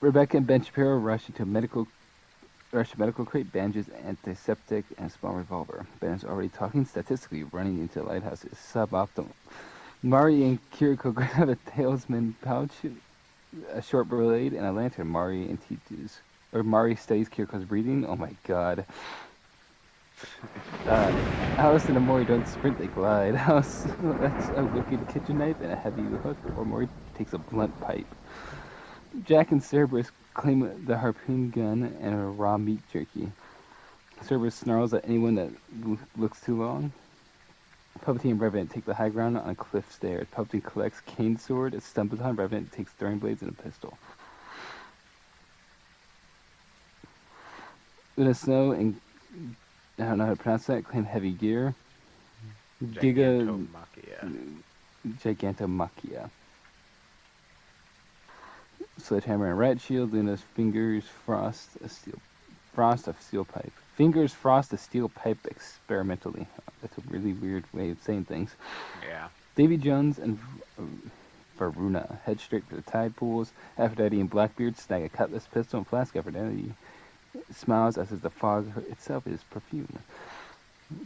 Rebecca and Ben Shapiro rush to medical crate, bandages, antiseptic, and a small revolver. Ben is already talking statistically, running into the lighthouse is suboptimal. Mari and Kiriko grab a talisman pouch, a short blade, and a lantern. Mari studies Kiriko's breathing. Oh my god. Alice and Amori don't sprint, they glide. Alice lets a wicked kitchen knife and a heavy hook, or Mori takes a blunt pipe. Jack and Cerberus claim the harpoon gun and a raw meat jerky. Cerberus snarls at anyone that looks too long. Palpatine and Revenant take the high ground on a cliff stairs. Palpatine collects Kane's sword, a stun baton. Revenant takes throwing blades and a pistol. Luna Snow and I don't know how to pronounce that. Claim heavy gear. Giga Gigantomachia. Gigantomachia. Sledgehammer and Rat Shield. Luna's fingers frost a steel pipe. Fingers frost a steel pipe experimentally. That's a really weird way of saying things. Yeah. Davy Jones and Varuna head straight for the tide pools. Aphrodite and Blackbeard snag a cutlass, pistol, and flask. Aphrodite smiles as if the fog itself is perfume.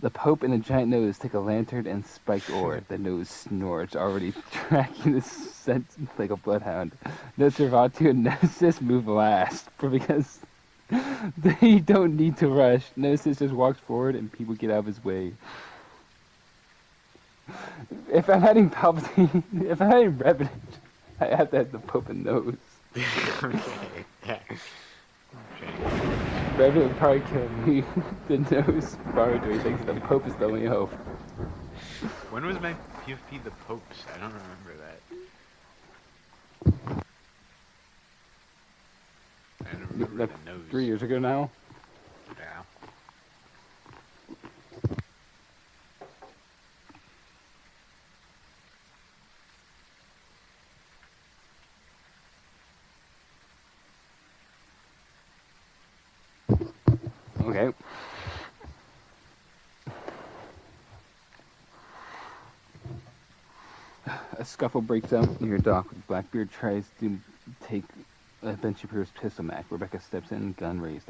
The Pope and a giant nose take a lantern and spiked oar. The nose snorts, already tracking the scent like a bloodhound. Nosferatu and Gnosis move last, because they don't need to rush. Gnosis just walks forward and people get out of his way. If I'm heading Palpatine, if I'm heading Revenant, I have to have the Pope and Nose. Okay. Yeah. Revenant would probably kill me. The Nose probably do thinks the Pope is the only hope. When was my PFP the Popes? I don't remember that. I don't remember Like the nose. 3 years ago now. Yeah. Okay. A scuffle breaks out near dock. Blackbeard tries to take Ben Shapiro's pistol Mac. Rebecca steps in, gun raised.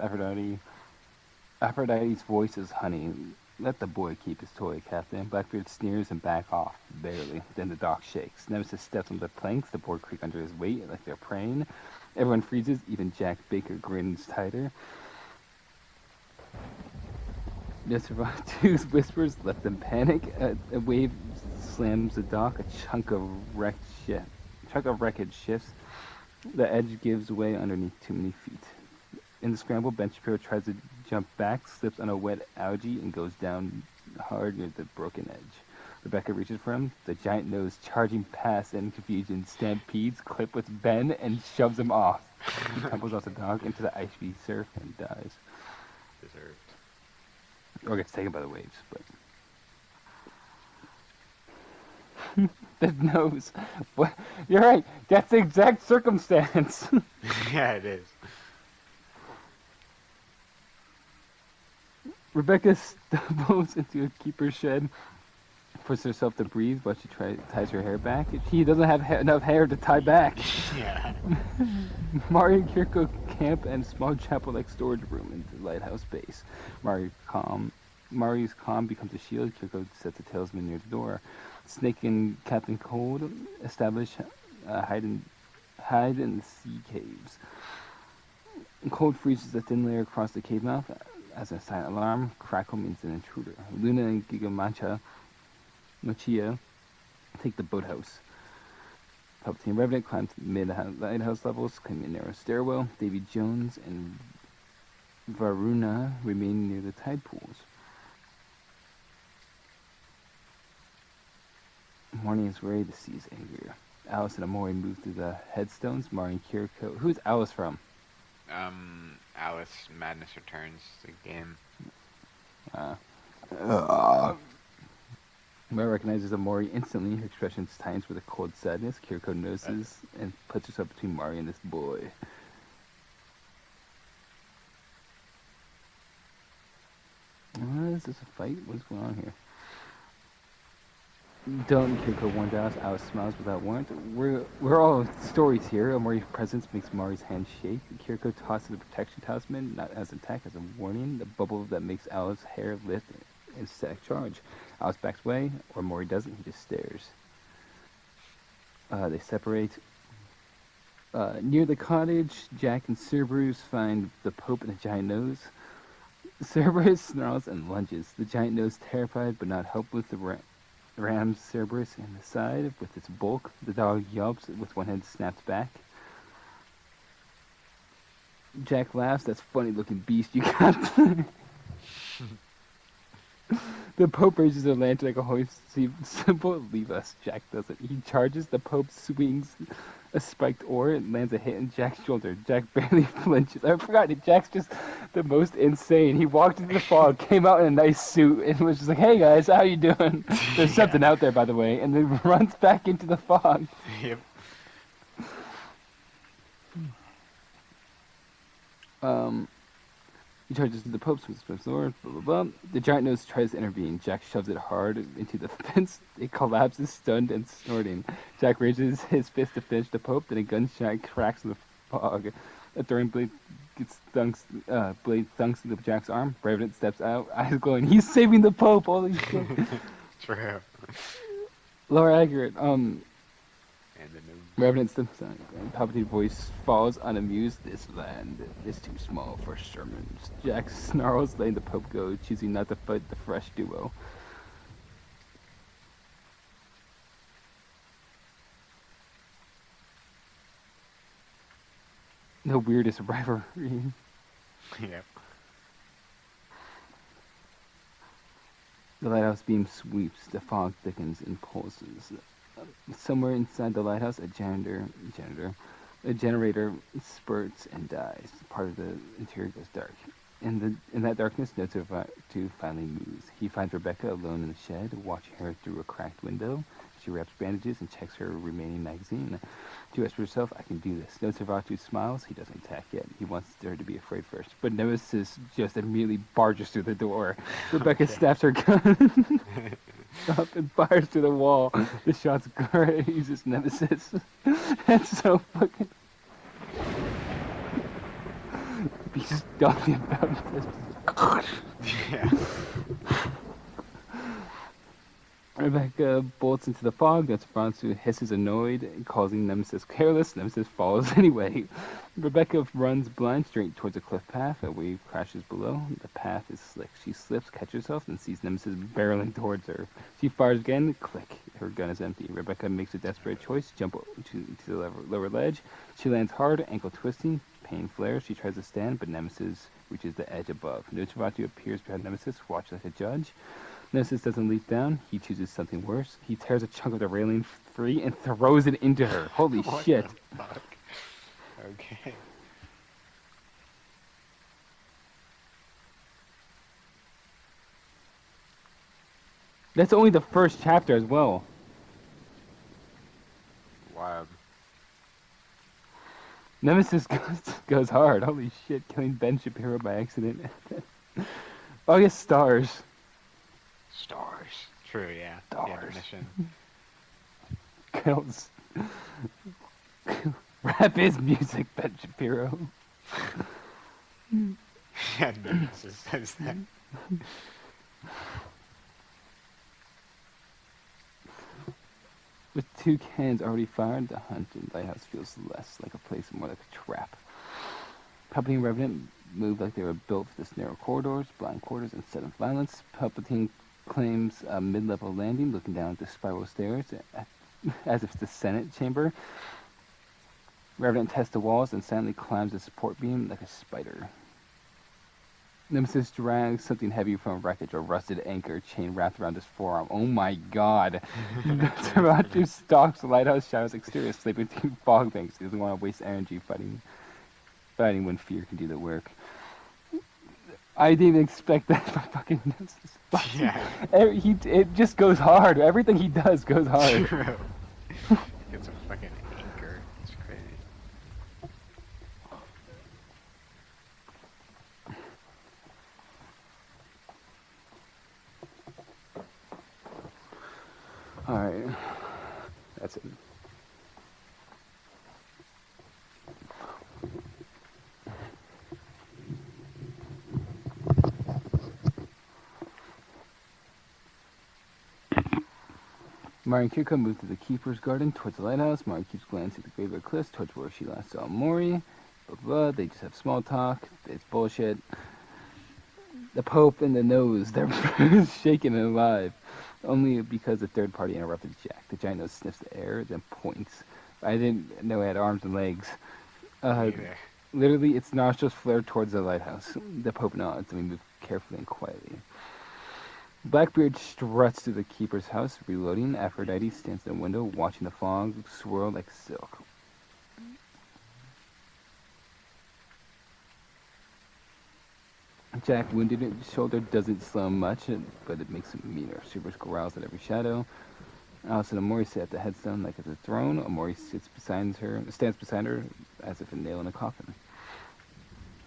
Aphrodite's voice is honey. Let the boy keep his toy, Captain. Blackbeard sneers and back off, barely. Then the dock shakes. Nemesis steps on the planks. The board creak under his weight like they're praying. Everyone freezes. Even Jack Baker grins tighter. Nosferatu's whispers let them panic. A wave slams the dock. A chunk of wreckage shifts. The edge gives way underneath too many feet. In the scramble, Ben Shapiro tries to jump back, slips on a wet algae, and goes down hard near the broken edge. Rebecca reaches for him. The giant nose charging past in confusion stampedes Clip with Ben and shoves him off. He tumbles off the dock into the icy surf and dies. Deserved. Or gets taken by the waves, but the nose. What? You're right. That's the exact circumstance. Yeah, it is. Rebecca stumbles into a keeper's shed, forces herself to breathe while she ties her hair back. She doesn't have enough hair to tie back. Yeah. Mari and Kiriko camp in a small chapel-like storage room in the lighthouse base. Mari's calm becomes a shield. Kiriko sets a talisman near the door. Snake and Captain Cold establish hide in the sea caves. Cold freezes a thin layer across the cave mouth as a silent alarm. Crackle means an intruder. Luna and Machia take the boathouse. Palpatine and Revenant climb to mid-lighthouse levels, claiming a narrow stairwell. Davy Jones and Varuna remain near the tide pools. Morning is gray, the sea is angrier. Alice and Amori move through the headstones. Mari and Kiriko. Who's Alice from? Alice Madness Returns, the game. Mari recognizes Amori instantly. Her expression tightens with a cold sadness. Kiriko notices and puts herself between Mari and this boy. Is this a fight? What's going on here? Don't Kiriko warned us. Alice smiles without warrant. We're all stories here. Omori's presence makes Mari's hand shake. Kiriko tosses the protection talisman, not as an attack, as a warning. The bubble that makes Alice's hair lift in static charge. Alice backs away, or Mori doesn't. He just stares. They separate. Near the cottage, Jack and Cerberus find the Pope and a giant nose. Cerberus snarls and lunges. The giant nose, terrified but not helpless, rams Cerberus in the side with its bulk. The dog yelps with one head snapped back. Jack laughs. That's funny looking beast you got. The Pope raises a lantern like a holy symbol. Leave us. Jack doesn't. He charges. The Pope swings a spiked oar and lands a hit in Jack's shoulder. Jack barely flinches. I forgot it. Jack's just the most insane. He walked into the fog, came out in a nice suit, and was just like, "Hey guys, how you doing?" There's something out there, by the way, and then runs back into the fog. Yep. He charges the Pope's sword, blah, blah, blah. The giant nose tries to intervene. Jack shoves it hard into the fence. It collapses, stunned and snorting. Jack raises his fist to finish the Pope, then a gunshot cracks in the fog. A throwing blade blade thunks into Jack's arm. Revenant steps out, eyes glowing. He's saving the Pope! Holy shit! True. Lower accurate. And the new. Revenant steps out, and Palpatine's voice falls unamused. This land is too small for sermons. Jack snarls, letting the Pope go, choosing not to fight the fresh duo. The weirdest rivalry. Yep. The lighthouse beam sweeps, the fog thickens and pulses. Somewhere inside the lighthouse, a generator spurts and dies. Part of the interior goes dark. In that darkness, Noto finally moves. He finds Rebecca alone in the shed, watching her through a cracked window. She wraps bandages and checks her remaining magazine. She whispers to herself, "I can do this." Noto smiles. He doesn't attack yet. He wants her to be afraid first. But Nemesis just immediately barges through the door. Rebecca snaps her gun up and fires through the wall. The shot's grazes Nemesis. That's so fucking... He's talking about this. Yeah. Rebecca bolts into the fog. Nosferatu hisses annoyed, causing Nemesis careless. Nemesis follows anyway. Rebecca runs blind straight towards a cliff path. A wave crashes below. The path is slick. She slips, catches herself, and sees Nemesis barreling towards her. She fires again. Click. Her gun is empty. Rebecca makes a desperate choice. Jump to the lower ledge. She lands hard, ankle twisting. Pain flares. She tries to stand, but Nemesis reaches the edge above. Nosferatu appears behind Nemesis, watched like a judge. Nemesis doesn't leap down. He chooses something worse. He tears a chunk of the railing free and throws it into her. Holy What shit. the fuck? Okay. That's only the first chapter as well. Wild. Nemesis goes hard. Holy shit, killing Ben Shapiro by accident. Oh, yes, stars. Stars. True, yeah. Stars. Yeah, the mission. Kills. Rap is music, Ben Shapiro. Yeah, Nemesis says that. With 2 cannons already fired, the hunt in Lighthouse feels less like a place and more like a trap. Palpatine and Revenant move like they were built for this narrow corridors, blind quarters, and sudden violence. Palpatine claims a mid-level landing, looking down at the spiral stairs as if it's the Senate chamber. Revenant tests the walls and silently climbs the support beam like a spider. Nemesis drags something heavy from wreckage, a rusted anchor chain wrapped around his forearm. Oh my god. Nosferatu stalks the lighthouse shadow's exterior, slipping through fog banks. He doesn't want to waste energy fighting when fear can do the work. I didn't even expect that from fucking Nemesis. Yeah. It just goes hard. Everything he does goes hard. True. It's a fucking anchor. It's crazy. Alright. That's it. Mari and Kiriko move to the Keeper's Garden towards the lighthouse. Mari keeps glancing at the Graveyard Cliffs towards where she last saw Mori. Blah, blah, blah. They just have small talk. It's bullshit. The Pope in the nose. They're shaken and alive. Only because the third party interrupted Jack. The giant nose sniffs the air, then points. I didn't know it had arms and legs. Neither. Literally, its nostrils flare towards the lighthouse. The Pope nods, and we move carefully and quietly. Blackbeard struts to the Keeper's house, reloading. Aphrodite stands in the window, watching the fog swirl like silk. Jack, wounded in his shoulder, doesn't slow much, but it makes him meaner. Cerberus growls at every shadow. Alice and Amori sit at the headstone like it's a throne. Amori stands beside her as if a nail in a coffin.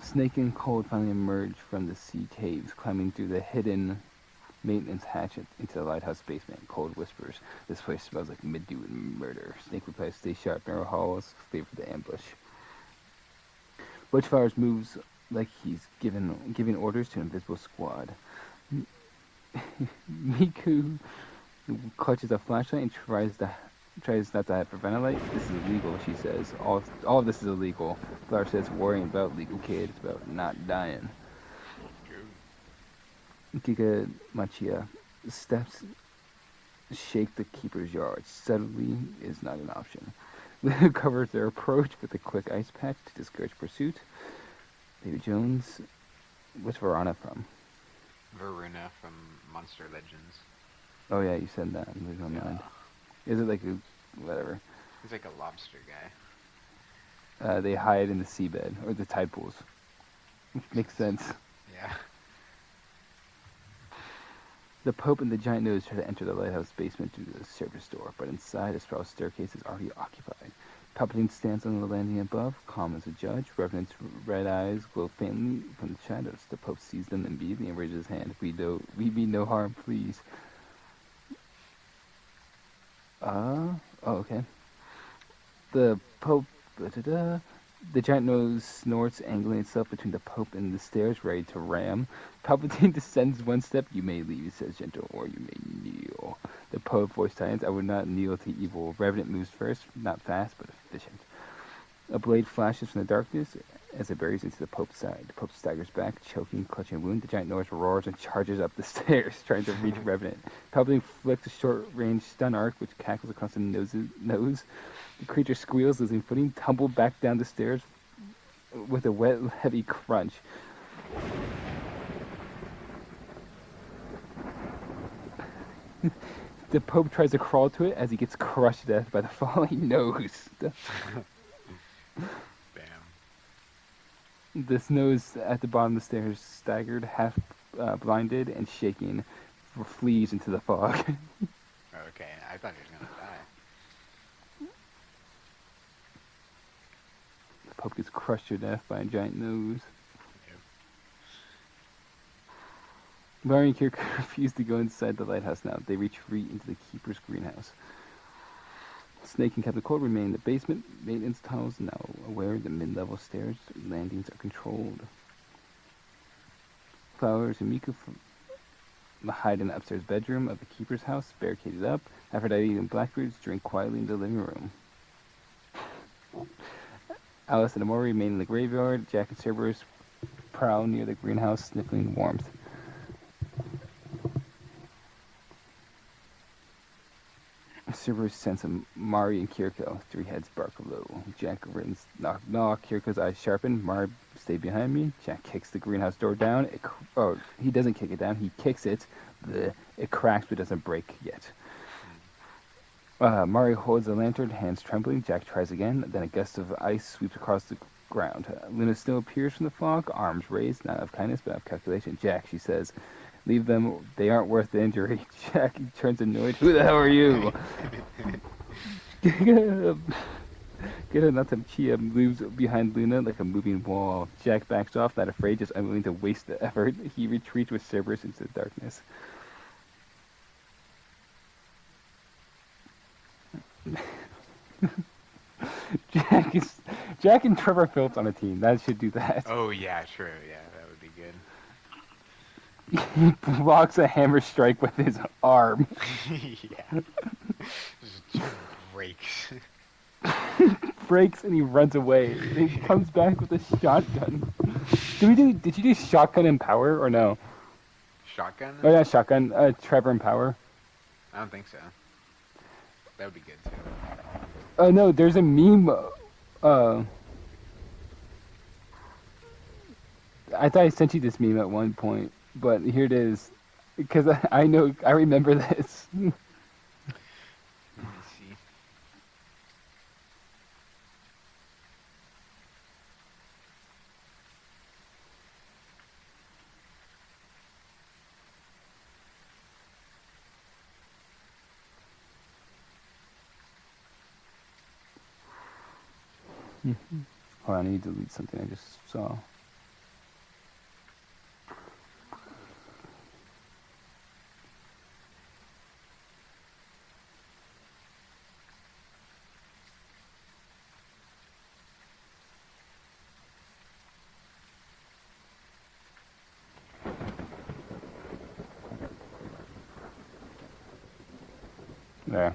Snake and Cold finally emerge from the sea caves, climbing through the hidden maintenance hatch into the lighthouse basement. Cold whispers, "This place smells like middew and murder." Snake replies, "Stay sharp, narrow halls, favor the ambush." Witchflowers moves like he's giving orders to an invisible squad. Miku clutches a flashlight and tries not to hyperventilate. "This is illegal," she says. All of this is illegal." Flower says, "Worrying about legal, kid. It's about not dying." Giga Machia steps shake the Keeper's yard. Subtly is not an option. Luna covers their approach with a quick ice patch to discourage pursuit. Baby Jones, what's Verona from? Varuna from Monster Legends. Oh yeah, you said that. I'm losing my mind. Is it like a whatever? He's like a lobster guy. They hide in the seabed or the tide pools. Makes sense. Yeah. The Pope and the giant nose try to enter the lighthouse basement through the service door, but inside a spiral staircase is already occupied. Palpatine stands on the landing above, calm as a judge. Revenant's red eyes glow faintly from the shadows. The Pope sees them immediately and raises his hand. We mean no harm, please." Oh, okay. The Pope, the giant nose snorts, angling itself between the Pope and the stairs, ready to ram. Palpatine descends one step. "You may leave," says gentle, "or you may kneel." The Pope voice tightens. "I would not kneel to evil." Revenant moves first, not fast, but efficient. A blade flashes from the darkness as it buries into the Pope's side. The Pope staggers back, choking, clutching a wound. The giant nose roars and charges up the stairs, trying to reach Revenant. Palpatine flicks a short-range stun arc, which cackles across the nose. The creature squeals, losing footing, tumbled back down the stairs with a wet, heavy crunch. The Pope tries to crawl to it as he gets crushed to death by the falling nose. Bam. This nose at the bottom of the stairs, staggered, half blinded, and shaking, flees into the fog. Okay, I thought he was gonna die. The Pope gets crushed to death by a giant nose. Yep. Mari and Kirk refuse to go inside the lighthouse now. They retreat into the Keeper's greenhouse. Snake and Captain Cold remain in the basement. Maintenance tunnels now aware the mid-level stairs landings are controlled. Flowers and Miku hide in the upstairs bedroom of the Keeper's house, barricaded up. Aphrodite and Blackbeards drink quietly in the living room. Alice and Amori remain in the graveyard. Jack and Cerberus prowl near the greenhouse, sniffing warmth. Cerberus sense of Mari and Kiriko. Three heads bark low. Jack grins, knock, knock. Kiriko's eyes sharpen. Mari, stay behind me. Jack kicks the greenhouse door down. He doesn't kick it down. He kicks it. It cracks but doesn't break yet. Mari holds the lantern, hands trembling. Jack tries again. Then a gust of ice sweeps across the ground. Luna still appears from the fog, arms raised, not of kindness but of calculation. "Jack," she says, "leave them. They aren't worth the injury." Jack turns annoyed. "Who the hell are you?" Chia moves behind Luna like a moving wall. Jack backs off, not afraid, just unwilling to waste the effort. He retreats with Cerberus into the darkness. Jack is Jack and Trevor Phillips on a team. That should do that. Oh yeah, true. Yeah, that would be good. He blocks a hammer strike with his arm. Yeah. Just breaks. Breaks and he runs away. He comes back with a shotgun. Did you do shotgun and power or no? Shotgun? Oh yeah, shotgun. Trevor and power. I don't think so. That would be good too. Oh no, there's a meme. I thought I sent you this meme at one point, but here it is. Because I remember this. Let me see. Hold on, I need to delete something I just saw. There.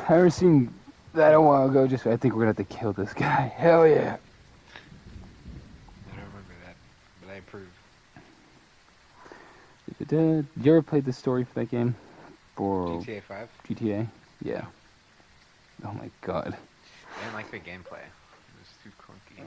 I ever seen that a while ago. Just I think we're gonna have to kill this guy. Hell yeah. I don't remember that, but I approve. Did you ever play the story for that game? For GTA 5? GTA? Yeah. Oh my god. I didn't like the gameplay. It was too clunky.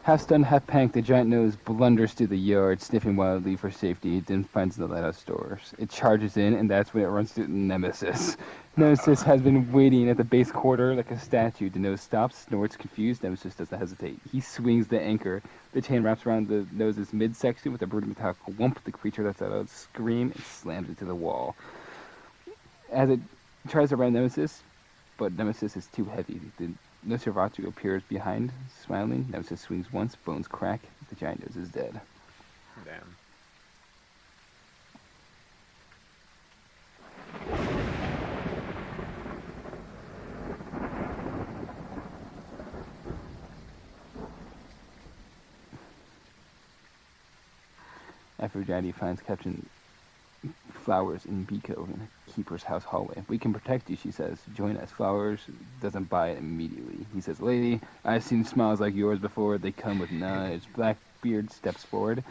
Half stunned, half panicked, the giant nose blunders through the yard, sniffing wildly for safety. It then finds the lighthouse doors. It charges in, and that's when it runs to Nemesis. Nemesis has been waiting at the base quarter like a statue. The nose stops, snorts, confused. Nemesis doesn't hesitate. He swings the anchor. The chain wraps around the nose's midsection with a brutal metallic whump. The creature lets out a scream and slams into the wall. As it tries to run Nemesis, but Nemesis is too heavy. The Nosferatu appears behind, smiling. Nemesis swings once, bones crack. The giant nose is dead. Damn. Aphrodite finds Captain Flowers in Biko in the keeper's house hallway. We can protect you, she says. Join us. Flowers doesn't buy it immediately. He says, lady, I've seen smiles like yours before. They come with knives. Blackbeard steps forward.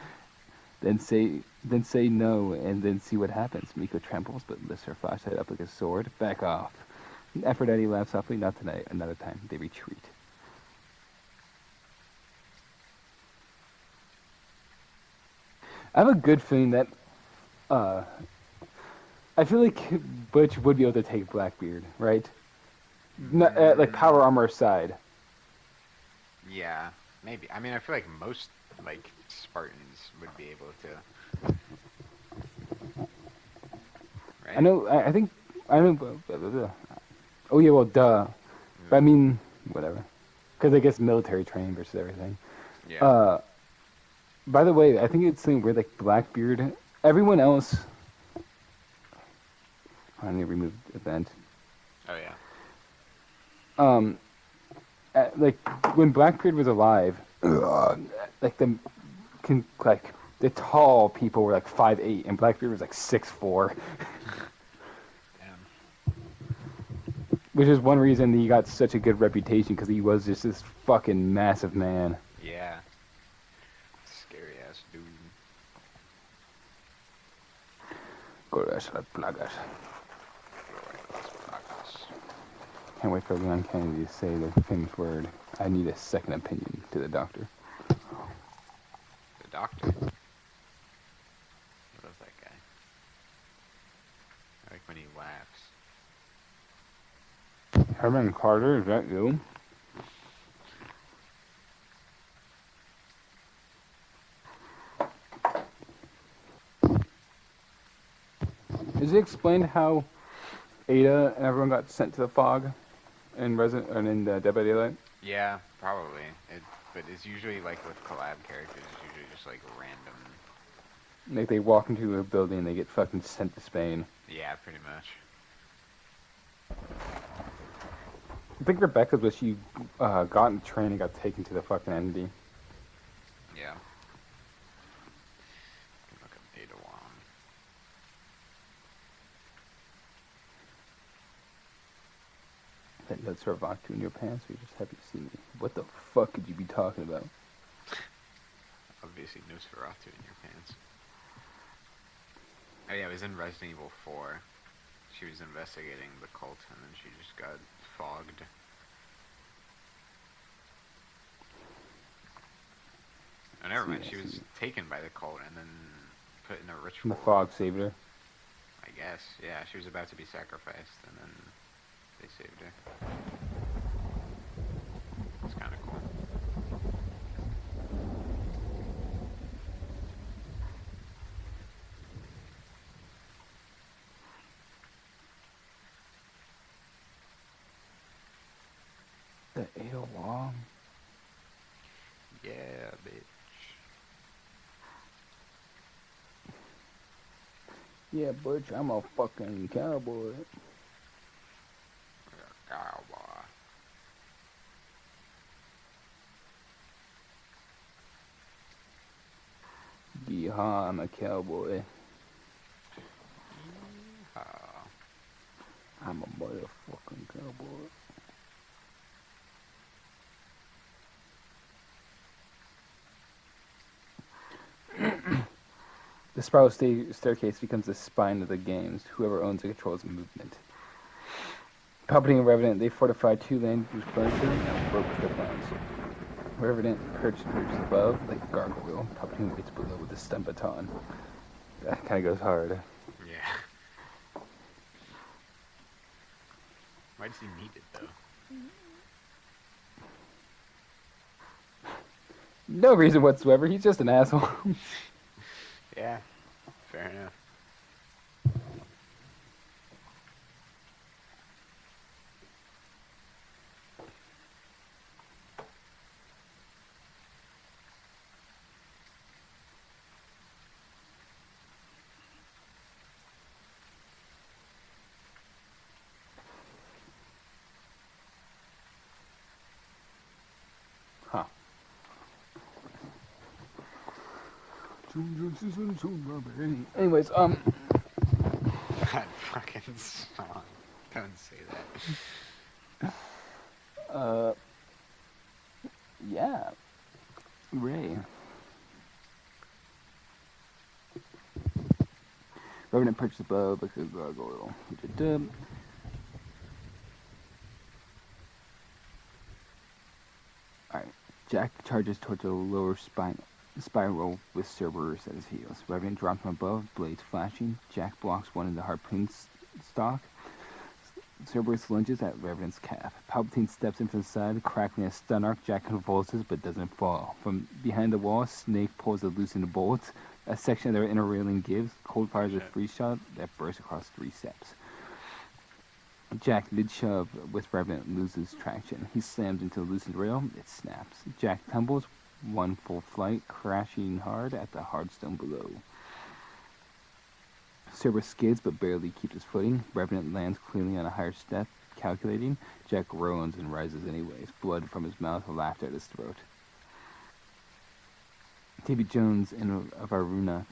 Then say no, and then see what happens. Miko trembles, but lifts her flashlight up like a sword. Back off. Aphrodite laughs softly. Not tonight. Another time. They retreat. I have a good feeling that I feel like Butch would be able to take Blackbeard, right? Not, like power armor aside. Yeah, maybe. I mean, I feel like most like Spartans would be able to. Right? I know. I think. I know. Oh yeah. Well, duh. But I mean, whatever. Because I guess military training versus everything. Yeah. By the way, I think it's something weird. Like Blackbeard. Everyone else. I need to remove event. Oh yeah. Like when Blackbeard was alive, like the tall people were like 5'8", and Blackbeard was like 6'4". Damn. Which is one reason he got such a good reputation, because he was just this fucking massive man. Yeah. Scary ass dude. Glorious plagas. Can't wait for Leon Kennedy to say the famous word, I need a second opinion, to the doctor. The doctor? I love that guy. I like when he laughs. Herman Carter, is that you? Is it explained how Ada and everyone got sent to the fog in Dead by Daylight? Yeah, probably. But it's usually like with collab characters, it's usually just like random. Like they walk into a building and they get fucking sent to Spain. Yeah, pretty much. I think Rebecca's was she got in train and got taken to the fucking entity. Yeah. Can look up Ada Wong. That notes are vodka in your pants, or you just happy to see me. What the fuck could you be talking about? Obviously, Nosferatu in your pants. Oh yeah, it was in Resident Evil 4. She was investigating the cult, and then she just got fogged. Oh, never mind. She was taken by the cult and then put in a ritual. The fog saved her. I guess. Yeah, she was about to be sacrificed, and then they saved her. It's kind of cool. The Ada Wong. Yeah, bitch. Yeah, butch, I'm a fucking cowboy. Cowboy. Yeehaw, I'm a cowboy. Yeehaw. I'm a motherfucking cowboy. The spiral staircase becomes the spine of the games. Whoever owns it controls movement. Palpatine and Revenant, they fortified two land use furniture and broke the plans. Revenant perches above like a gargoyle. Palpatine waits below with a stun baton. That kind of goes hard. Yeah. Why does he need it, though? No reason whatsoever. He's just an asshole. Yeah. Fair enough. Huh. Anyways, That fucking song. Don't say that. Yeah. Ray. Revenant perches above like a gargoyle. Alright. Jack charges towards a lower spiral with Cerberus at his heels. Revenant drops from above, blades flashing. Jack blocks one in the harpoon's stock. Cerberus lunges at Revenant's calf. Palpatine steps in from the side, crackling a stun arc. Jack convulses but doesn't fall. From behind the wall, Snake pulls a loosened bolt. A section of their inner railing gives. Cold fires a free shot that bursts across 3 steps. Jack mid-shove with Revenant loses traction. He slams into the loosened rail. It snaps. Jack tumbles, one full flight, crashing hard at the hard stone below. Cerberus skids but barely keeps his footing. Revenant lands cleanly on a higher step, calculating. Jack groans and rises anyways, blood from his mouth, laughter at his throat. Davy Jones and Varuna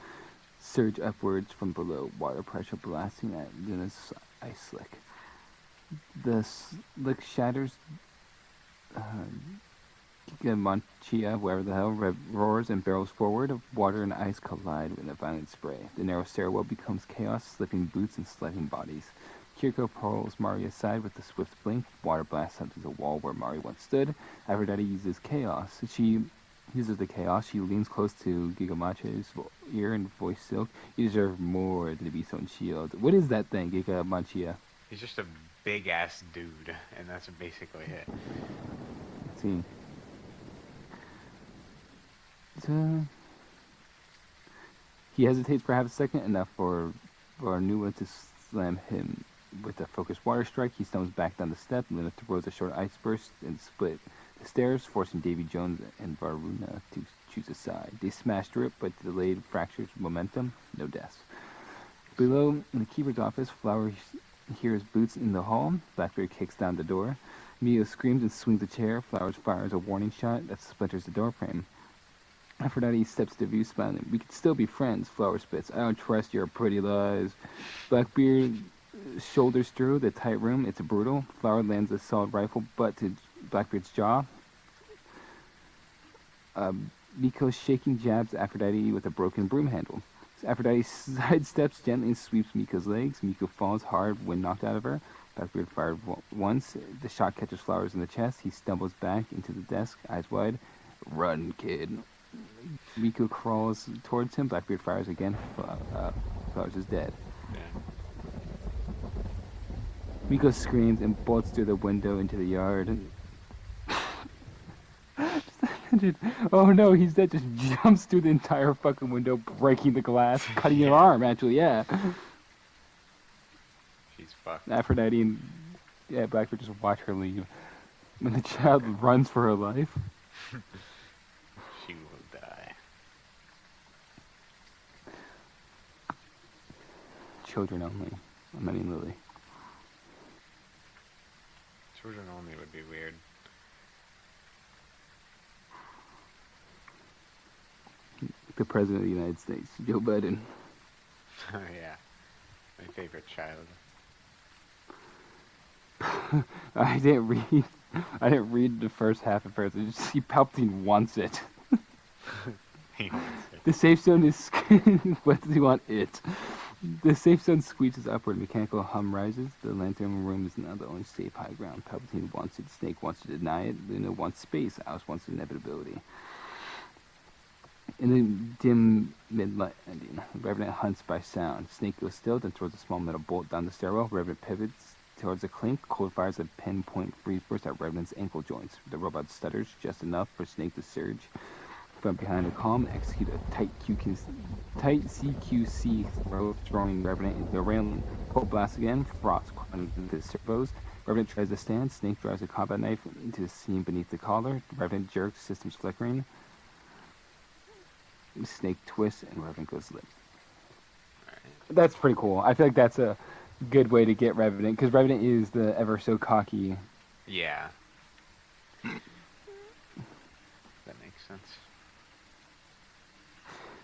surge upwards from below, water pressure blasting at Luna's ice slick. The slick shatters. Giga Manchia, wherever the hell, roars and barrels forward. Water and ice collide in a violent spray. The narrow stairwell becomes chaos, slipping boots and sliding bodies. Kiriko pulls Mari aside with a swift blink. Water blasts onto the wall where Mari once stood. Aphrodite uses chaos. She uses the chaos. She leans close to Gigamanchia's ear and voice silk. You deserve more than to be so shield. What is that thing, Gigamanchia? He's just a big ass dude, and that's basically it. Let's see. He hesitates for half a second, enough for Nua to slam him with a focused water strike. He stumbles back down the step, and then throws a short ice burst and split the stairs, forcing Davy Jones and Varuna to choose a side. They smash through it, but delayed fractures momentum, no deaths. Below, in the keeper's office, Flower hears boots in the hall. Blackbeard kicks down the door. Mio screams and swings a chair. Flowers fires a warning shot that splinters the doorframe. Aphrodite steps to view, smiling. We could still be friends, Flower spits. I don't trust your pretty lies. Blackbeard shoulders through the tight room. It's brutal. Flower lands a solid rifle butt to Blackbeard's jaw. Miko shaking jabs Aphrodite with a broken broom handle. Aphrodite sidesteps gently and sweeps Miko's legs. Miko falls hard when knocked out of her. Blackbeard fired once. The shot catches Flowers in the chest. He stumbles back into the desk, eyes wide. Run, kid. Miko crawls towards him. Blackbeard fires again. Flowers is dead. Yeah. Miko screams and bolts through the window into the yard. Oh no, he's dead. Just jumps through the entire fucking window, breaking the glass, cutting your arm, actually, yeah. She's fucked. Aphrodite and Blackbeard just watch her leave. When the child runs for her life. She will die. Children only. I mean, Lily. Children only would be weird. The President of the United States, Joe Biden. Oh yeah. My favorite child. I didn't read the first half at first. I just see Palpatine wants it. He wants it. The safe zone is... What does he want? It. The safe zone squeezes upward. Mechanical hum rises. The lantern room is now the only safe high ground. Palpatine wants it. Snake wants to deny it. Luna wants space. Alice wants inevitability. In the dim midnight ending, Revenant hunts by sound. Snake goes still, then throws a small metal bolt down the stairwell. Revenant pivots towards a clink. Cold fires a pinpoint freeze burst at Revenant's ankle joints. The robot stutters just enough for Snake to surge from behind a column and execute a tight CQC throw, throwing Revenant into the railing. Cold blast again. Frost into the servos. Revenant tries to stand. Snake drives a combat knife into the seam beneath the collar. Revenant jerks, systems flickering. Snake twists and Revenant goes limp. Alright. That's pretty cool. I feel like that's a good way to get Revenant, because Revenant is the ever so cocky. Yeah. That makes sense.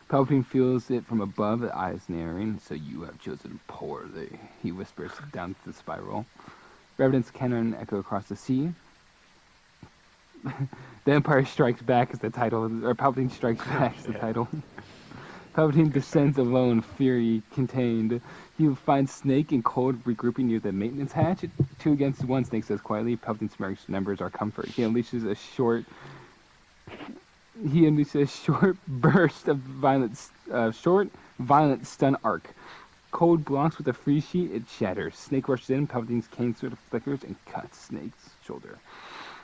Palpatine feels it from above, the eyes narrowing. So you have chosen poorly, he whispers down the spiral. Revenant's cannon echo across the sea. The Empire Strikes Back is the title, or Palpatine Strikes Back is the title. Palpatine descends alone, fury contained. He finds Snake and Cold regrouping near the maintenance hatch. 2 against 1, Snake says quietly. Palpatine smirks, numbers are comfort. He unleashes a short burst of violent stun arc. Cold blocks with a free sheet, it shatters. Snake rushes in, Palpatine's cane sword flickers and cuts Snake's shoulder.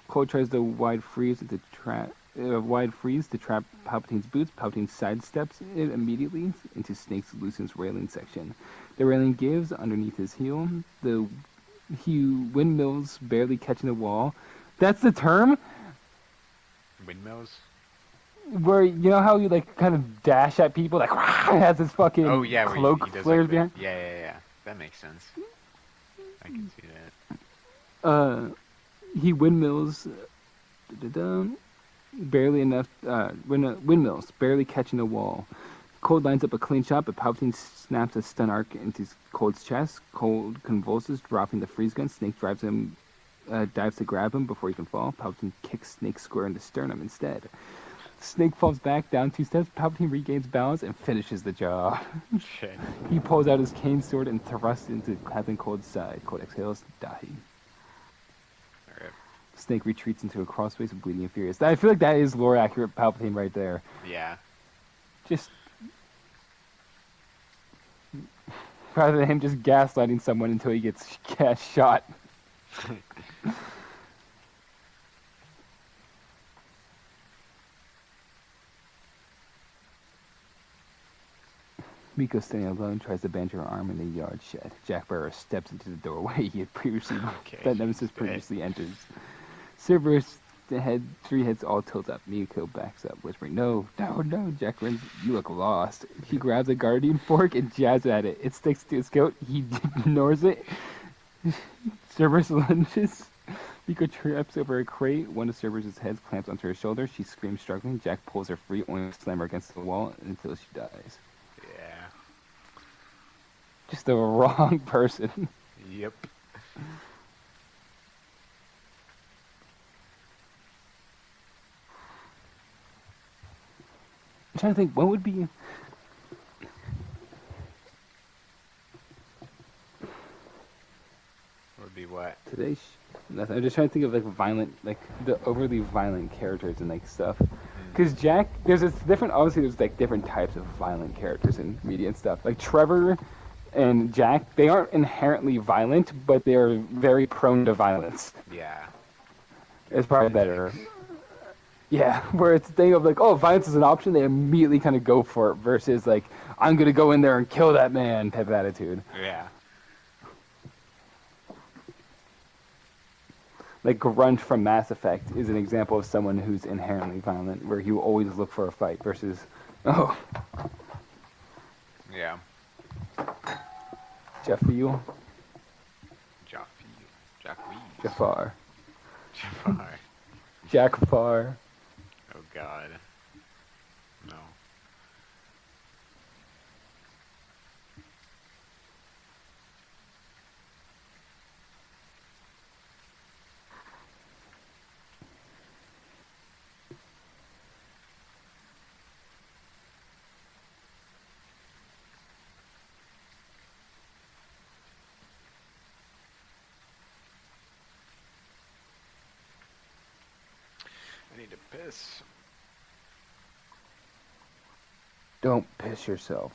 Cold tries to wide freeze to trap Palpatine's boots. Palpatine sidesteps it immediately into Snake's loosens railing section. The railing gives underneath his heel. He windmills, barely catching the wall. That's the term? Windmills? Where, you know how you like kind of dash at people, like has his fucking cloak he does flares like behind? Yeah. That makes sense. I can see that. He windmills, barely enough. Windmills, barely catching the wall. Cold lines up a clean shot, but Palpatine snaps a stun arc into Cold's chest. Cold convulses, dropping the freeze gun. Snake dives to grab him before he can fall. Palpatine kicks Snake square in the sternum instead. Snake falls back down 2 steps. Palpatine regains balance and finishes the job. Shit. He pulls out his cane sword and thrusts into Captain Cold's side. Cold exhales, die. Alright. Snake retreats into a crawl space, bleeding and furious. I feel like that is lore accurate Palpatine right there. Yeah. Just rather than him just gaslighting someone until he gets shot. Miko, standing alone, tries to bend her arm in the yard shed. Jack Burrow steps into the doorway he had previously that Nemesis previously enters. Cerberus Three heads all tilt up. Miyako backs up, whispering, "No, no, no!" Jack runs. "You look lost." He grabs a guardian fork and jabs at it. It sticks to his coat. He ignores it. Cerberus lunges. Miko trips over a crate. One of Cerberus' heads clamps onto her shoulder. She screams, struggling. Jack pulls her free, only to slam her against the wall until she dies. Yeah. Just the wrong person. Yep. I'm trying to think, what would be... Would be what? Today's... Nothing. I'm just trying to think of, like, violent, like, the overly violent characters and, like, stuff. Because Jack, obviously there's, like, different types of violent characters in media and stuff. Like, Trevor and Jack, they aren't inherently violent, but they are very prone to violence. Yeah. It's probably better. Yeah, where it's a thing of like, oh, violence is an option, they immediately kind of go for it, versus like, I'm gonna go in there and kill that man type of attitude. Yeah. Like Grunt from Mass Effect is an example of someone who's inherently violent, where he will always look for a fight, versus, oh, Yeah. Jaffiel, Jafar. Jafar, Jafar. Jackfar. Oh God. No. I need to piss. Don't piss yourself.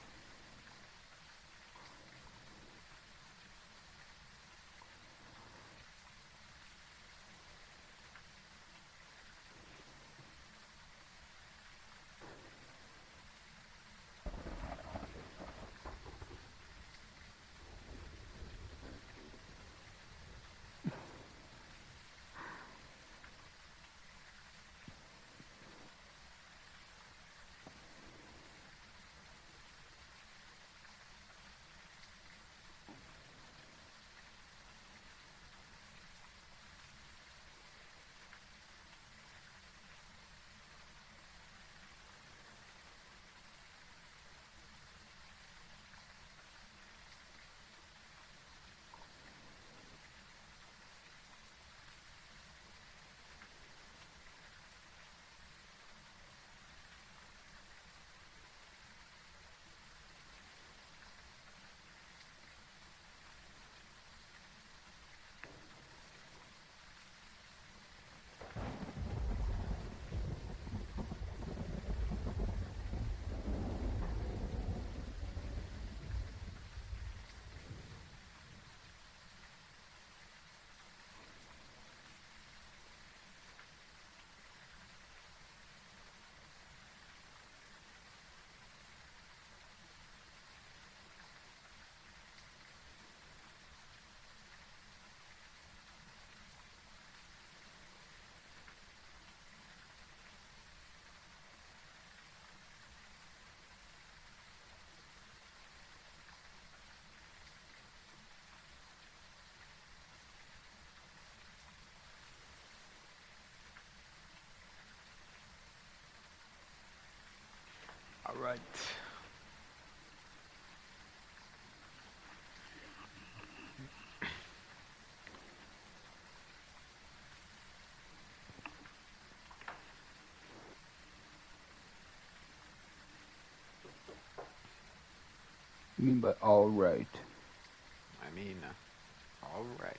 All right. You mean by all right? I mean, all right.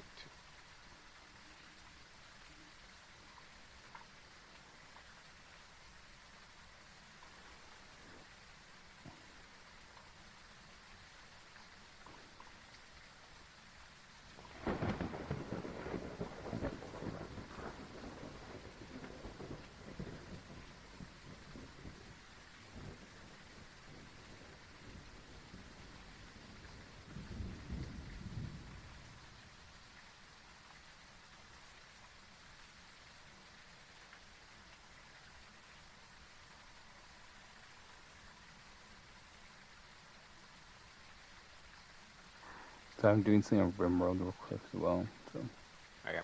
So I'm doing something on RimWorld real quick as well. So. Okay.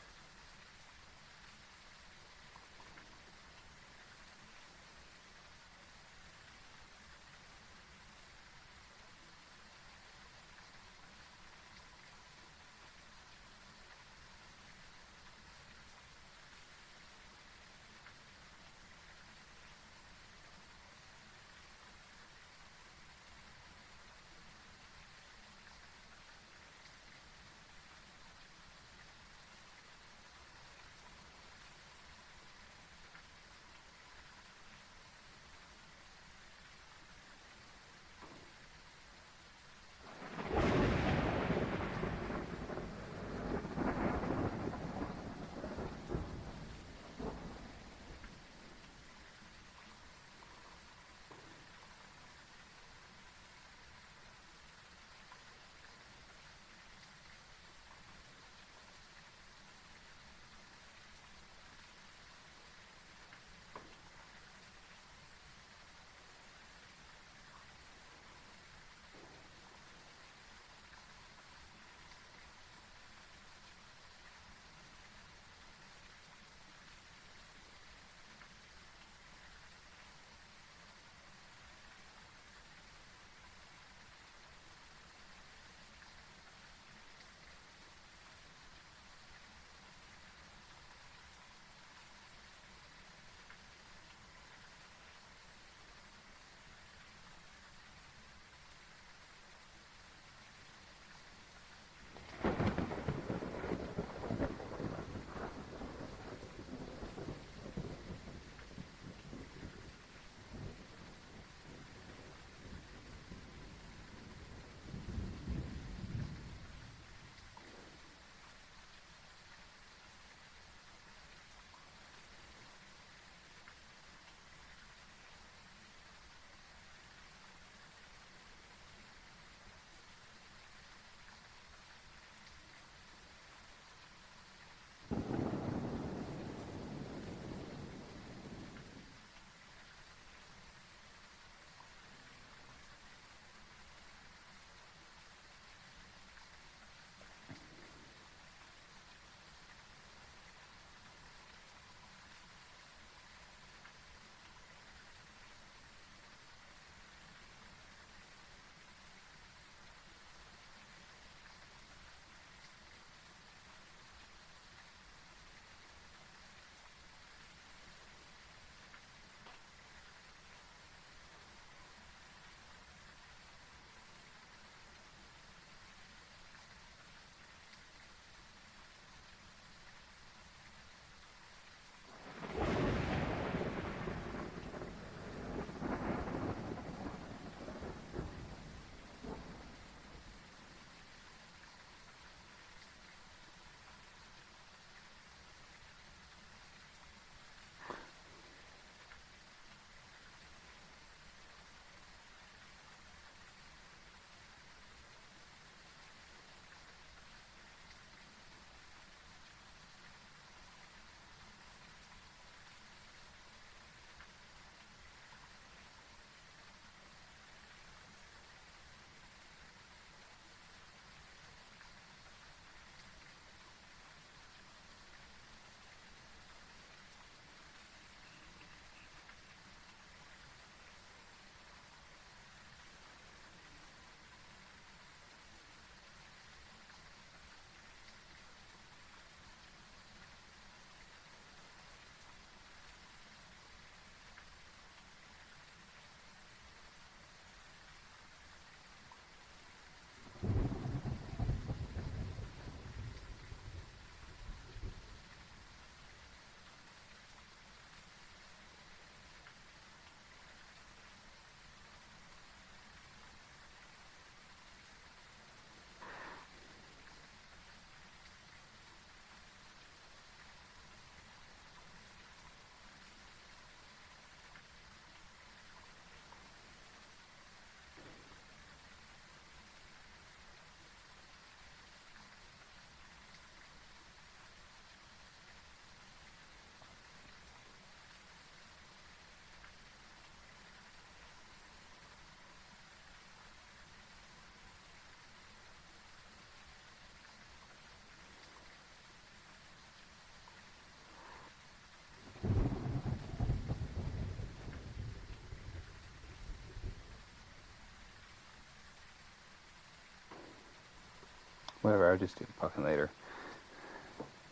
Whatever, I'll just do it fucking later.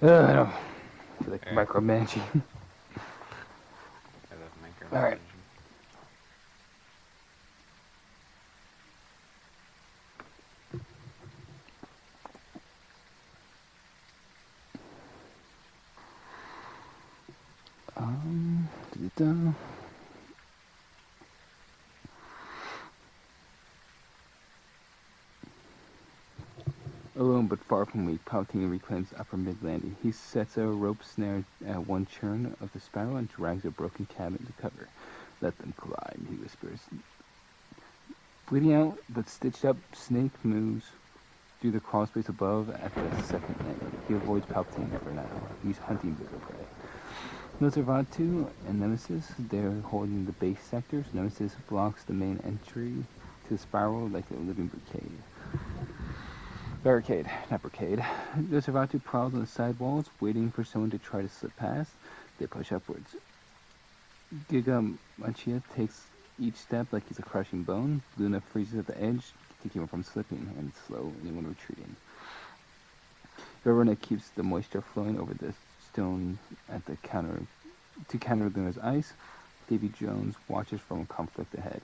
I don't feel like Alright, micromanaging. I love Alright. micromanaging. Da-da-da. Alone but far from weak, Palpatine reclaims upper mid-landing. He sets a rope snare at one turn of the spiral and drags a broken cabin to cover. Let them collide, he whispers. Bleeding out but stitched up, Snake moves through the crawl space above at the second landing. He avoids Palpatine for now. He's hunting bigger prey. Nosferatu and Nemesis, they're holding the base sectors. Nemesis blocks the main entry to the spiral like a living barricade, not brigade. Nosferatu prowls on the side walls, waiting for someone to try to slip past. They push upwards. Giga Machia takes each step like he's a crushing bone. Luna freezes at the edge to keep him from slipping and slow anyone retreating. Verona keeps the moisture flowing over the stone at the counter to counter Luna's ice. Davy Jones watches from conflict ahead.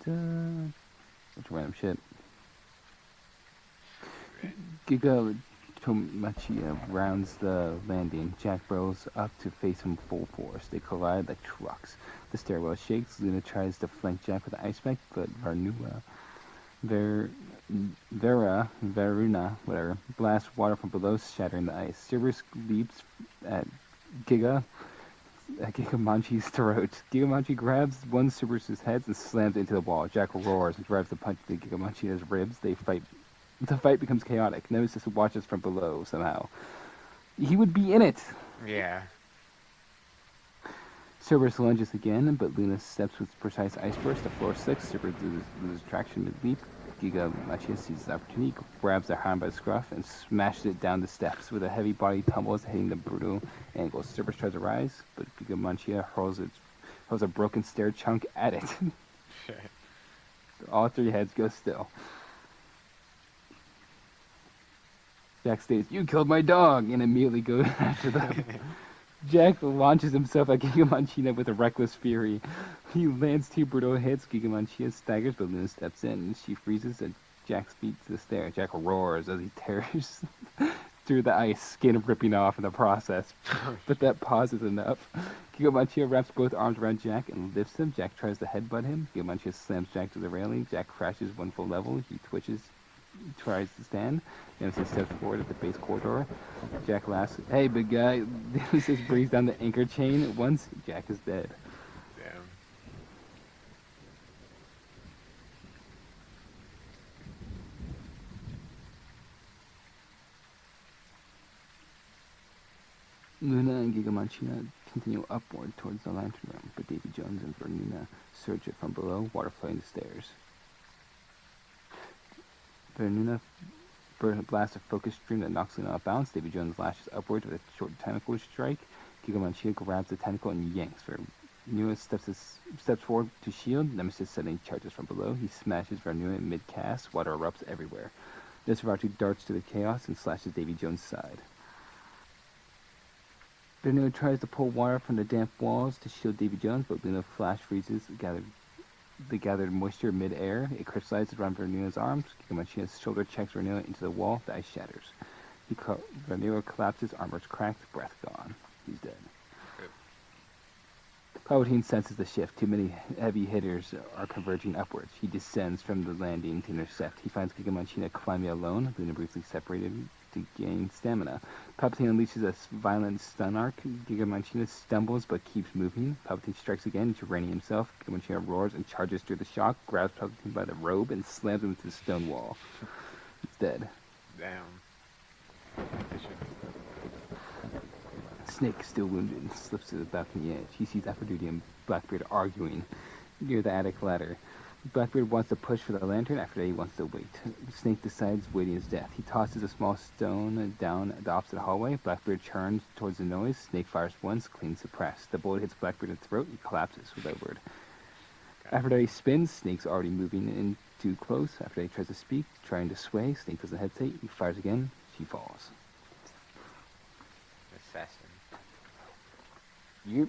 Such random shit. Giga Tomachia rounds the landing. Jack rolls up to face him full force. They collide like trucks. The stairwell shakes. Luna tries to flank Jack with the ice spike, but Varuna, whatever, blasts water from below, shattering the ice. Cerberus leaps at Giga Manchi's throat. Giga Manchi grabs one Cerberus's head and slams it into the wall. Jack roars and drives the punch into Giga Manchi's ribs. They fight. The fight becomes chaotic. Nemesis watches from below somehow. He would be in it. Yeah. Cerberus lunges again, but Luna steps with precise ice burst. The floor slicks. Cerberus loses traction mid-leap. Giga Machia seizes the opportunity, grabs their hand by the scruff, and smashes it down the steps. With a heavy body tumbles, hitting the brutal angle. Cerberus tries to rise, but Giga Machia hurls a broken stair chunk at it. All three heads go still. Jack states, "You killed my dog," and immediately goes after them. Jack launches himself at Giga Manchina with a reckless fury. He lands two brutal hits. Giga Manchina staggers, but Luna steps in. She freezes at Jack's feet to the stair. Jack roars as he tears through the ice, skin ripping off in the process. But that pause is enough. Giga Manchina wraps both arms around Jack and lifts him. Jack tries to headbutt him. Giga Manchina slams Jack to the railing. Jack crashes one full level. He twitches, tries to stand. Nemesis steps forward at the base corridor. Jack laughs. "Hey, big guy." Nemesis brings down the anchor chain. Once, Jack is dead. Damn. Luna and Giga Manchina continue upward towards the lantern room, but Davy Jones and Vernuna surge it from below, water flooding the stairs. Vernuna blasts a focus stream that knocks Luna off balance. Davy Jones lashes upwards with a short tentacle strike. Giga Manchia grabs the tentacle and yanks. Vernuna steps forward to shield. Nemesis suddenly charges from below. He smashes Vernuna in mid-cast. Water erupts everywhere. Nosferatu darts to the chaos and slashes Davy Jones' side. Vernuna tries to pull water from the damp walls to shield Davy Jones, but Luna flash freezes the gathered moisture mid-air. It crystallizes around Vernuna's arms. Giga Manchina's shoulder checks Vernuna into the wall. The ice shatters. Vernuna collapses, armor's cracked, breath gone. He's dead. Palpatine senses the shift. Too many heavy hitters are converging upwards. He descends from the landing to intercept. He finds Giga Manchina climbing alone. Luna briefly separated to gain stamina. Palpatine unleashes a violent stun arc. Giga Manchina stumbles but keeps moving. Palpatine strikes again, reigning himself. Giga Manchina roars and charges through the shock, grabs Palpatine by the robe, and slams him into the stone wall. He's dead. Damn. Snake, still wounded, slips to the balcony edge. He sees Aphrodite and Blackbeard arguing near the attic ladder. Blackbeard wants to push for the lantern. Aphrodite wants to wait. Snake decides waiting is death. He tosses a small stone down the opposite hallway. Blackbeard turns towards the noise. Snake fires once, clean suppressed. The bullet hits Blackbeard in the throat. He collapses without a word. Okay. Aphrodite spins, Snake's already moving in too close. Aphrodite tries to speak, trying to sway. Snake doesn't hesitate. He fires again. She falls. Assassin. You.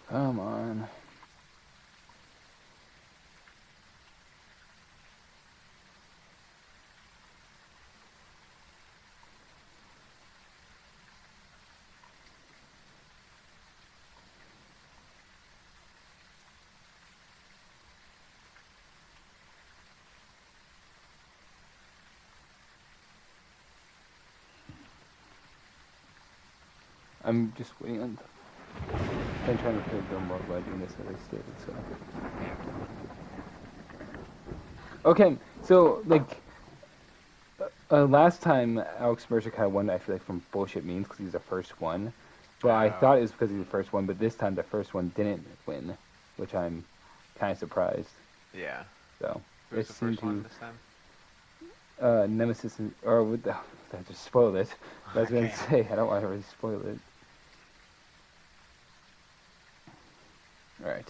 Come on. I'm just waiting on. I'm trying to figure out more by doing this as I stated. So. Okay, so like last time Alex Mercer kind of won, I feel like from bullshit means because he's the first one. But I thought it was because he's the first one, but this time the first one didn't win, which I'm kind of surprised. Yeah. So Who was the first one this time? Nemesis or what the? I just spoiled it. I was Okay. gonna say I don't want to really spoil it. All right.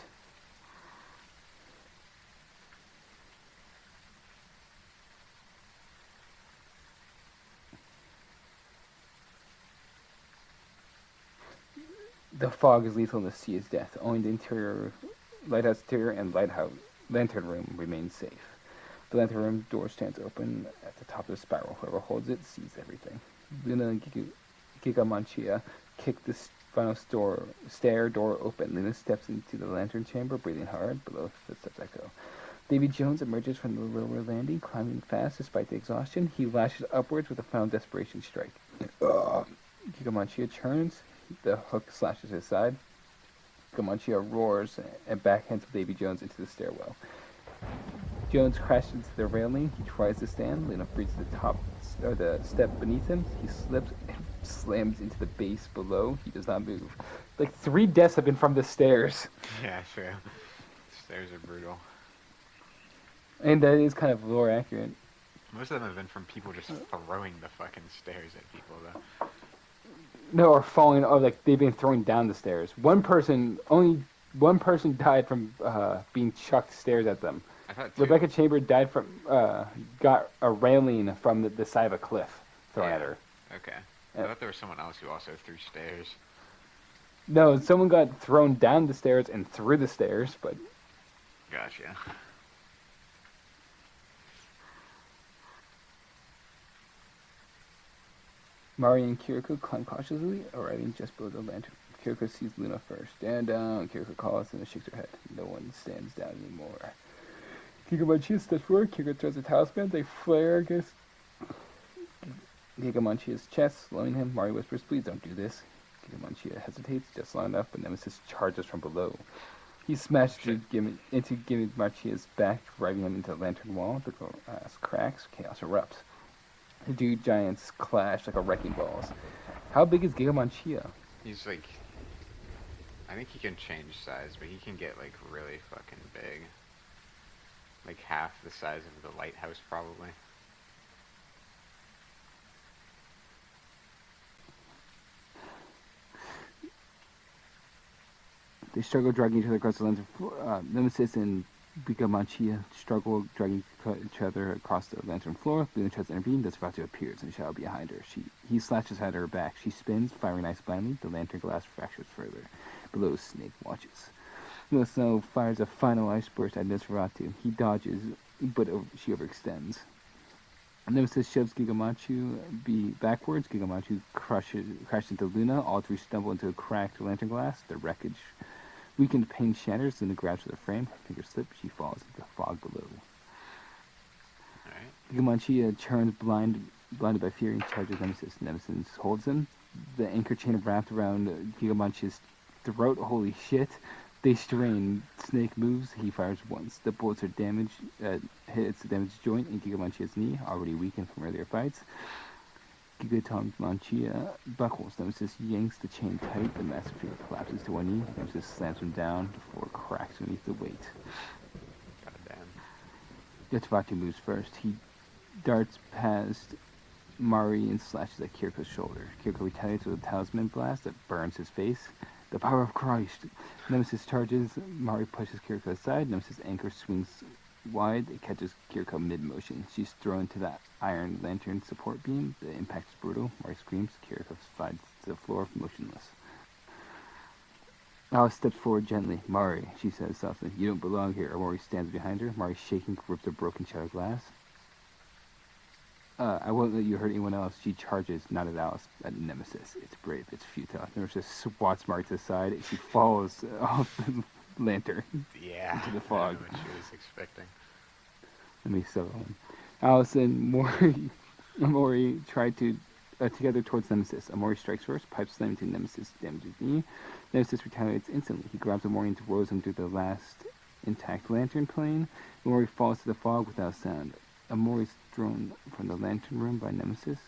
The fog is lethal and the sea is death. Only the interior, lighthouse interior and lighthouse lantern room remain safe. The lantern room door stands open at the top of the spiral. Whoever holds it sees everything. Luna and Gigamanchia kick the final stair door open. Luna steps into the lantern chamber, breathing hard. Below, footsteps echo. Davy Jones emerges from the lower landing, climbing fast despite the exhaustion. He lashes upwards with a final desperation strike. Gigamanchia turns. The hook slashes his side. Gigamanchia roars and backhands Davy Jones into the stairwell. Jones crashes into the railing. He tries to stand. Luna breaches the step beneath him. He slips and slams into the base below. He does not move. Like 3 deaths have been from the stairs. Yeah, true. Stairs are brutal. And that is kind of lore accurate. Most of them have been from people just throwing the fucking stairs at people, though. No, or falling. Oh, like they've been throwing down the stairs. Only one person died from being chucked stairs at them. I thought two. Rebecca Chamber died from got a railing from the side of a cliff thrown at her. Okay. I thought there was someone else who also threw stairs. No, someone got thrown down the stairs and through the stairs, but Gotcha. Mari and Kiriko climb cautiously, arriving just below the lantern. Kiriko sees Luna first. Stand down. Kiriko calls and shakes her head. No one stands down anymore. Gigamanchia steps forward. Kiriko throws a talisman. They flare against Gigamanchia's chest, slowing him. Mari whispers, "Please don't do this." Gigamanchia hesitates just long enough, but Nemesis charges from below. He smashes into Gigamanchia's back, driving him into the lantern wall. The glass cracks. Chaos erupts. The two giants clash like a wrecking balls. How big is Gigamanchia? He's like, I think he can change size, but he can get like really fucking big. Like half the size of the lighthouse, probably. They struggle dragging each other across the lantern floor. Nemesis and Gigamanchia struggle dragging each other across the lantern floor. Luna tries to intervene. Nosferatu appears in the shadow behind her. He slashes at her back. She spins, firing ice blindly. The lantern glass fractures further. Below, Snake watches. Luna Snow fires a final ice burst at Nosferatu. He dodges, but she overextends. Nemesis shoves Gigamanchu backwards. Gigamanchu crashes into Luna. All three stumble into a cracked lantern glass. The wreckage weakened pane shatters. Luna grabs for the frame. Her fingers slip. She falls into the fog below. Alright. Gigamanchi turns blinded by fear and charges Nemesis. Nemesis holds him. The anchor chain wrapped around Gigamanchi's throat. Holy shit. They strain. Snake moves. He fires once. The bullets are hits the damaged joint in Gigamanchia's knee, already weakened from earlier fights. Gigamanchia buckles. Nemesis yanks the chain tight. The massive figure collapses to one knee. Nemesis slams him down. The floor cracks beneath the weight. Goddamn. Nosferatu moves first. He darts past Mari and slashes at Kiriko's shoulder. Kiriko retaliates with a talisman blast that burns his face. The power of Christ. Nemesis charges. Mari pushes Kiriko aside. Nemesis' anchor swings wide. It catches Kiriko mid-motion. She's thrown to that iron lantern support beam. The impact is brutal. Mari screams. Kiriko slides to the floor, motionless. Alice steps forward gently. Mari, she says softly, you don't belong here. Mari stands behind her. Mari, shaking, grips a broken shattered glass. I won't let you hurt anyone else. She charges, not at Alice, at Nemesis. It's brave, it's futile. Nemesis swats Mari to the side, and she falls off the lantern Yeah. into the fog. I don't know what she was expecting. Let me settle in. Alice and Mori try to together towards Nemesis. Amori strikes first, pipe slam into Nemesis, damages knee. Nemesis retaliates instantly. He grabs Amori and throws him through the last intact lantern plane. Amori falls to the fog without sound. Amori's thrown from the lantern room by Nemesis.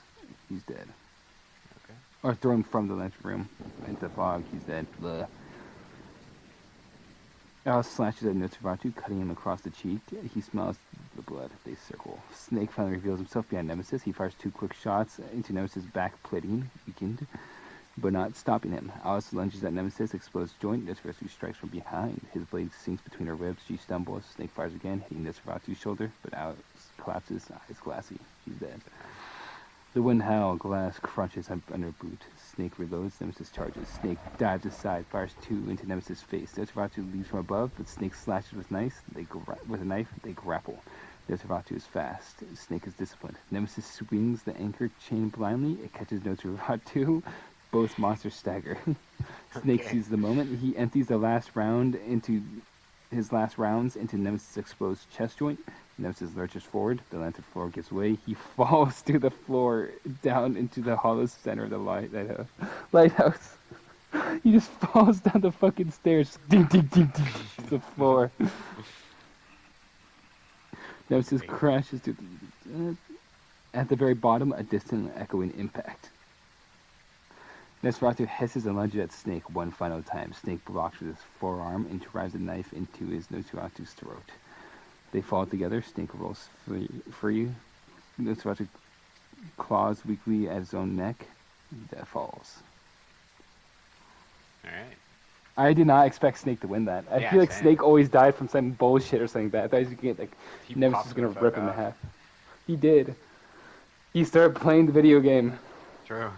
He's dead. Okay. Or thrown from the lantern room into the fog. He's dead. Blah. Alice slashes at Nosferatu, cutting him across the cheek. He smells the blood. They circle. Snake finally reveals himself behind Nemesis. He fires two quick shots into Nemesis' back plating, weakened, but not stopping him. Alice lunges at Nemesis, explodes joint. Nosferatu strikes from behind. His blade sinks between her ribs. She stumbles. Snake fires again, hitting Nosferatu's shoulder, but Alice collapses, eyes glassy. She's dead. The wind howls, glass crunches under her boot. Snake reloads, Nemesis charges. Snake dives aside, fires two into Nemesis' face. Nosferatu leaps from above, but Snake slashes with a knife. They grapple. Nosferatu is fast. Snake is disciplined. Nemesis swings the anchor chain blindly. It catches Nosferatu. Both monsters stagger. Snake sees the moment. He empties the last round into his last rounds into Nemesis' exposed chest joint. Nemesis lurches forward. The lantern floor gives way. He falls to the floor, down into the hollow center of the lighthouse. He just falls down the fucking stairs. Ding, ding, ding, ding, to the floor. Nemesis crashes to at the very bottom, a distant echoing impact. Nosferatu hisses and lunges at Snake one final time. Snake blocks with his forearm and drives a knife into his Nosferatu's throat. They fall together. Snake rolls free. Nosferatu claws weakly at his own neck. That falls. Alright. I did not expect Snake to win that. I feel like same. Snake always died from some bullshit or something like that. I thought he was gonna get, like, He Nemesis popped was gonna the rip fuck him in off. half. He did. He started playing the video game. True.